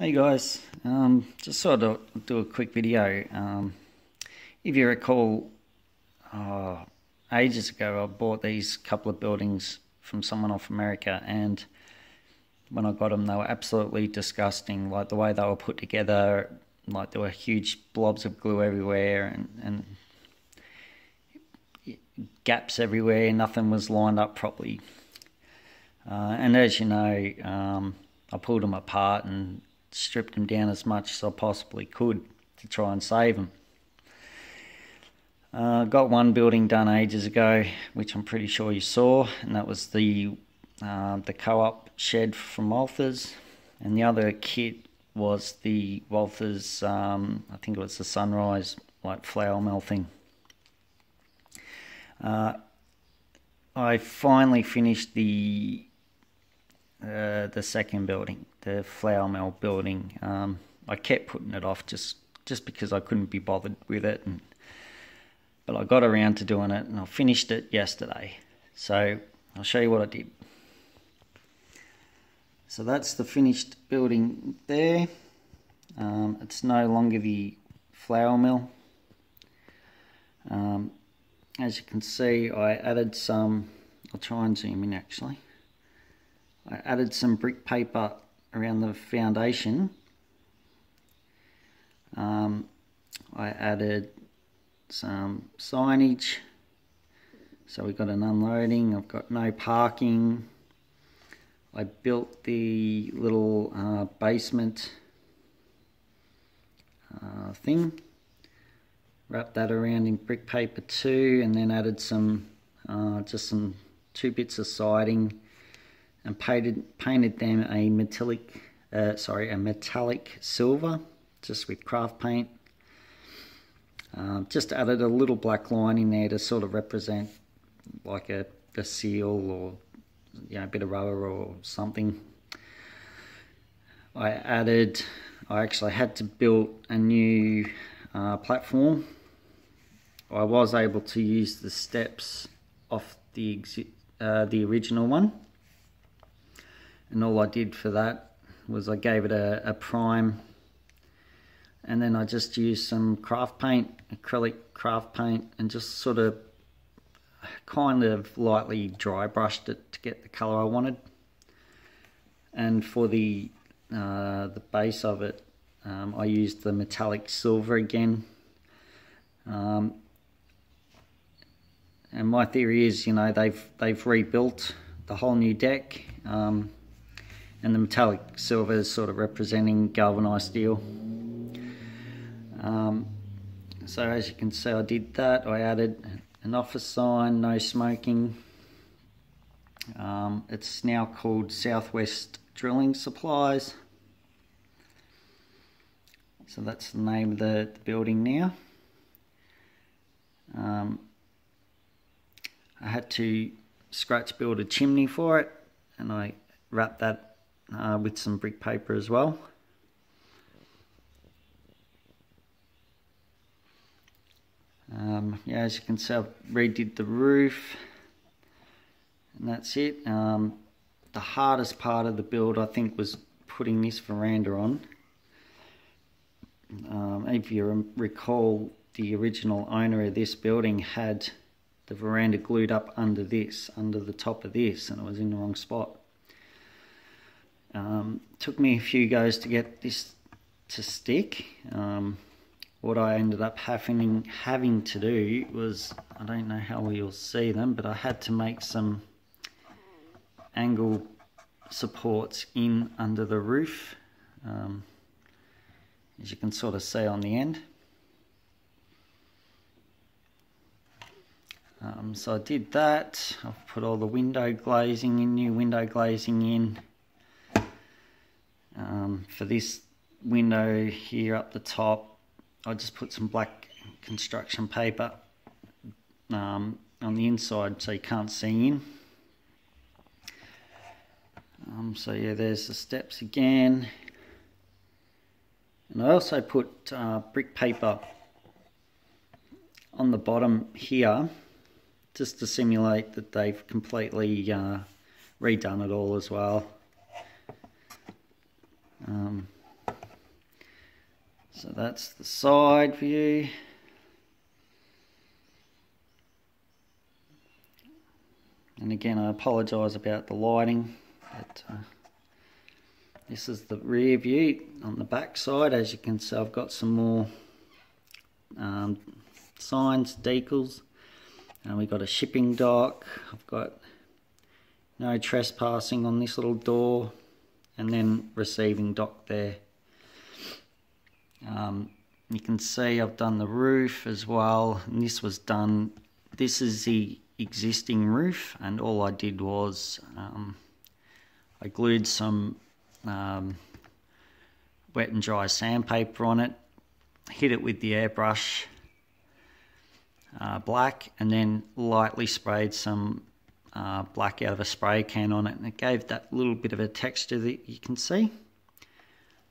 Hey guys, just sort of do a quick video. If you recall, ages ago I bought these couple of buildings from someone off America, and when I got them they were absolutely disgusting. Like the way they were put together, like there were huge blobs of glue everywhere and gaps everywhere, nothing was lined up properly. And as you know, I pulled them apart and stripped them down as much as I possibly could to try and save them. Got one building done ages ago, which I'm pretty sure you saw, and that was the co-op shed from Walthers, and the other kit was the Walthers, I think it was the Sunrise like flour mill thing. I finally finished the second building, the flour mill building. I kept putting it off just because I couldn't be bothered with it, but I got around to doing it and I finished it yesterday. So I'll show you what I did. So that's the finished building there. It's no longer the flour mill. As you can see, I added some, I'll try and zoom in actually. I added some brick paper around the foundation. I added some signage. So we've got an unloading, I've got no parking. I built the little basement thing. Wrapped that around in brick paper too, and then added some, just some 2 bits of siding, and painted them a metallic silver, just with craft paint. Just added a little black line in there to sort of represent like a seal, or a bit of rubber or something. I actually had to build a new platform. I was able to use the steps off the original one, and all I did for that was I gave it a prime, and then I just used some craft paint, acrylic craft paint, and just sort of kind of lightly dry brushed it to get the colour I wanted. And for the base of it, I used the metallic silver again. And my theory is, they've rebuilt the whole new deck, and the metallic silver is sort of representing galvanized steel. So as you can see, I did that. I added an office sign, no smoking. It's now called Southwest Drilling Supplies. So that's the name of the building now. I had to scratch build a chimney for it, and I wrapped that with some brick paper as well. As you can see, I redid the roof, and that's it. The hardest part of the build, I think, was putting this veranda on. If you recall, the original owner of this building had the veranda glued up under the top of this, and it was in the wrong spot. Took me a few goes to get this to stick. What I ended up having to do was, I don't know how well you'll see them, but I had to make some angle supports in under the roof, as you can sort of see on the end. So I did that. I've put all the window glazing in, new window glazing in. For this window here up the top, I just put some black construction paper on the inside so you can't see in. So yeah, there's the steps again. And I also put brick paper on the bottom here, just to simulate that they've completely redone it all as well. So that's the side view. And again, I apologise about the lighting, but this is the rear view on the back side. As you can see, I've got some more signs, decals, and we've got a shipping dock. I've got no trespassing on this little door, and then receiving dock there. You can see I've done the roof as well, and this was done, this is the existing roof, and all I did was I glued some wet and dry sandpaper on it, hit it with the airbrush black, and then lightly sprayed some black out of a spray can on it, and it gave that little bit of a texture that you can see.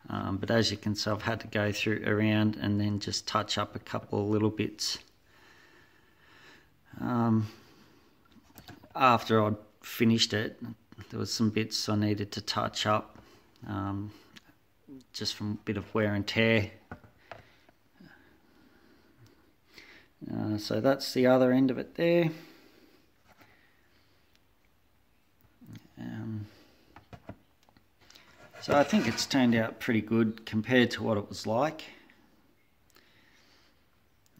But as you can see, I've had to go through around and then just touch up a couple of little bits. After I'd finished it, there was some bits I needed to touch up, just from a bit of wear and tear. So that's the other end of it there. So I think it's turned out pretty good compared to what it was like.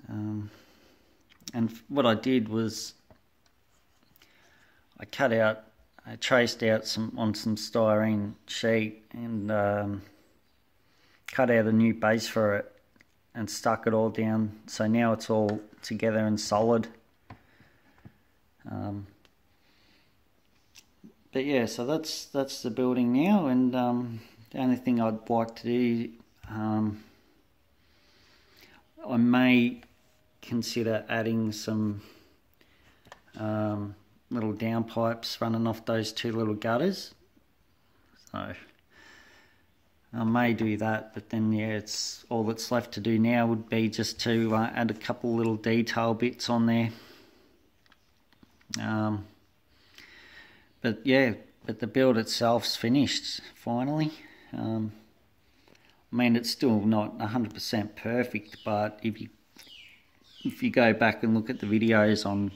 And what I did was I traced out on some styrene sheet and cut out a new base for it and stuck it all down. So now it's all together and solid. But yeah, so that's the building now, and the only thing I'd like to do, I may consider adding some little downpipes running off those two little gutters. So I may do that, but then yeah, it's all that's left to do now would be just to add a couple little detail bits on there. But yeah, the build itself's finished finally. I mean, it's still not 100% perfect, but if you go back and look at the videos on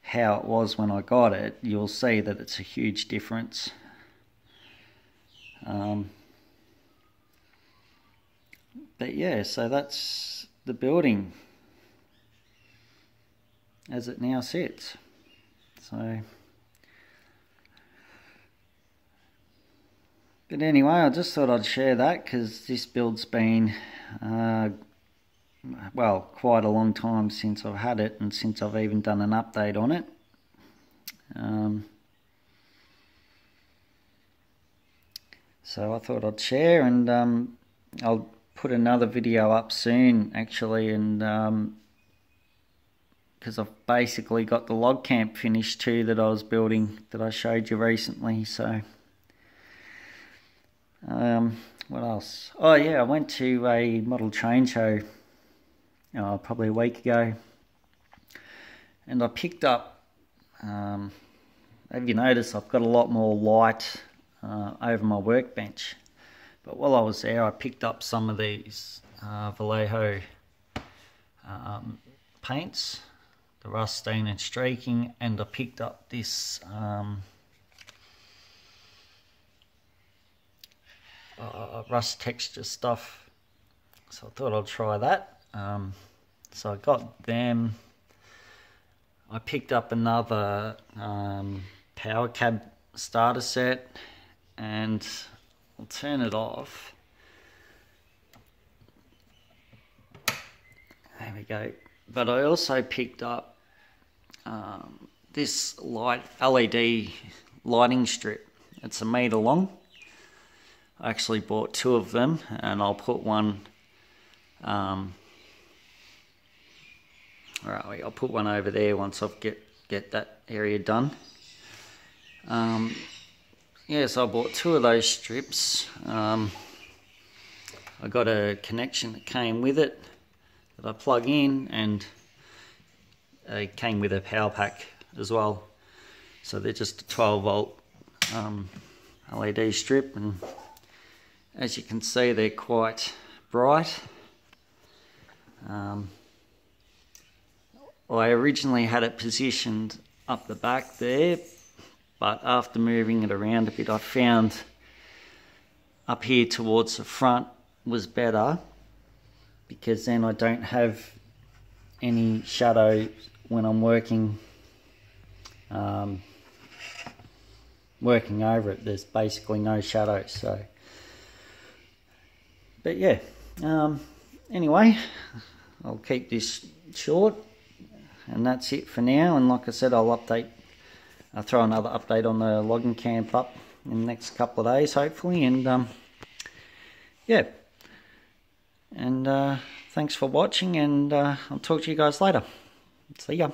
how it was when I got it, you'll see that it's a huge difference. But yeah, so that's the building as it now sits. So, but anyway, I just thought I'd share that because this build's been, well, quite a long time since I've had it and since I've even done an update on it. So I thought I'd share, and I'll put another video up soon actually, and because I've basically got the log camp finished too that I was building that I showed you recently. So what else? Oh yeah, I went to a model train show probably a week ago, and I picked up, have you noticed I've got a lot more light over my workbench, but while I was there I picked up some of these Vallejo paints, the rust, stain and streaking, and I picked up this rust texture stuff, so I thought I'd try that. So I got them. I picked up another power cab starter set, and I'll turn it off. There we go. But I also picked up this LED lighting strip. It's 1 meter long. I actually bought 2 of them, and I'll put one. Alright, I'll put one over there once I get that area done. Yeah, so I bought 2 of those strips. I got a connection that came with it that I plug in, and it came with a power pack as well. So they're just a 12 volt LED strip, and as you can see they're quite bright. I originally had it positioned up the back there, but after moving it around a bit, I found up here towards the front was better, because then I don't have any shadow when I'm working over it. There's basically no shadow. So, but yeah, anyway, I'll keep this short, and that's it for now. And like I said, I'll throw another update on the logging camp up in the next couple of days, hopefully. And yeah, and thanks for watching, and I'll talk to you guys later. See ya.